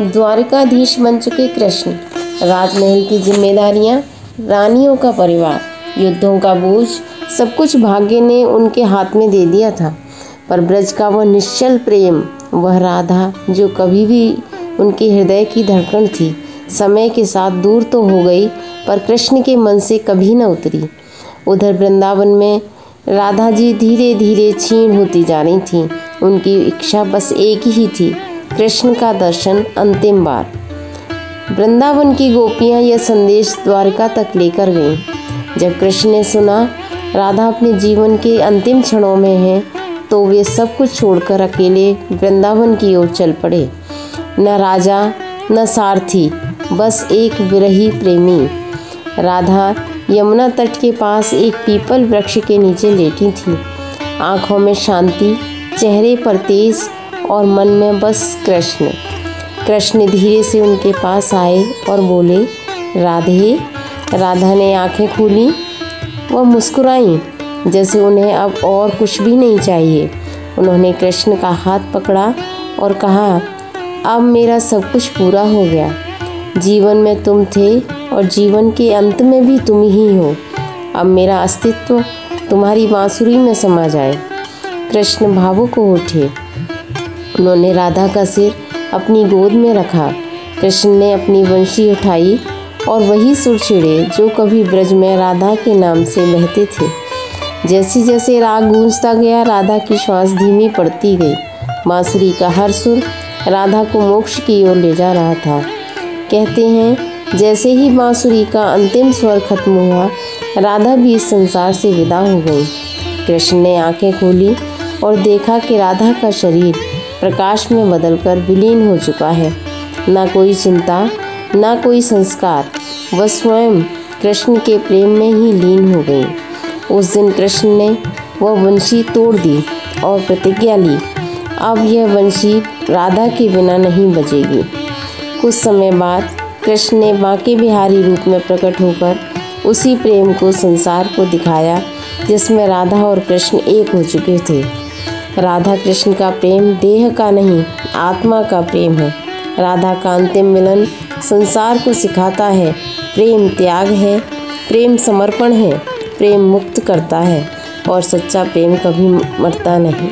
द्वारिकाधीश बन चुके कृष्ण, राजमहल की जिम्मेदारियां, रानियों का परिवार, युद्धों का बोझ, सब कुछ भाग्य ने उनके हाथ में दे दिया था। पर ब्रज का वह निश्चल प्रेम, वह राधा जो कभी भी उनके हृदय की धड़कन थी, समय के साथ दूर तो हो गई पर कृष्ण के मन से कभी न उतरी। उधर वृंदावन में राधा जी धीरे धीरे क्षीण होती जा रही थीं। उनकी इच्छा बस एक ही थी, कृष्ण का दर्शन अंतिम बार। वृंदावन की गोपियां यह संदेश द्वारका तक लेकर गईं। जब कृष्ण ने सुना राधा अपने जीवन के अंतिम क्षणों में है, तो वे सब कुछ छोड़कर अकेले वृंदावन की ओर चल पड़े। न राजा न सारथी, बस एक विरही प्रेमी। राधा यमुना तट के पास एक पीपल वृक्ष के नीचे लेटी थी, आँखों में शांति, चेहरे पर तेज और मन में बस कृष्ण। कृष्ण धीरे से उनके पास आए और बोले, राधे। राधा ने आंखें खोली, वह मुस्कुराई जैसे उन्हें अब और कुछ भी नहीं चाहिए। उन्होंने कृष्ण का हाथ पकड़ा और कहा, अब मेरा सब कुछ पूरा हो गया। जीवन में तुम थे और जीवन के अंत में भी तुम ही हो। अब मेरा अस्तित्व तुम्हारी बांसुरी में समा जाए। कृष्ण भावुक हो उठे। उन्होंने राधा का सिर अपनी गोद में रखा। कृष्ण ने अपनी बंशी उठाई और वही सुर छिड़े जो कभी ब्रज में राधा के नाम से बहते थे। जैसे जैसे राग गूंजता गया, राधा की श्वास धीमी पड़ती गई। बांसुरी का हर सुर राधा को मोक्ष की ओर ले जा रहा था। कहते हैं जैसे ही बांसुरी का अंतिम स्वर खत्म हुआ, राधा भी इस संसार से विदा हो गई। कृष्ण ने आंखें खोली और देखा कि राधा का शरीर प्रकाश में बदलकर विलीन हो चुका है। ना कोई चिंता, ना कोई संस्कार, वह स्वयं कृष्ण के प्रेम में ही लीन हो गई। उस दिन कृष्ण ने वह बंशी तोड़ दी और प्रतिज्ञा ली, अब यह बंशी राधा के बिना नहीं बजेगी। कुछ समय बाद कृष्ण ने बांके बिहारी रूप में प्रकट होकर उसी प्रेम को संसार को दिखाया जिसमें राधा और कृष्ण एक हो चुके थे। राधा कृष्ण का प्रेम देह का नहीं, आत्मा का प्रेम है। राधा का अंतिम मिलन संसार को सिखाता है, प्रेम त्याग है, प्रेम समर्पण है, प्रेम मुक्त करता है और सच्चा प्रेम कभी मरता नहीं।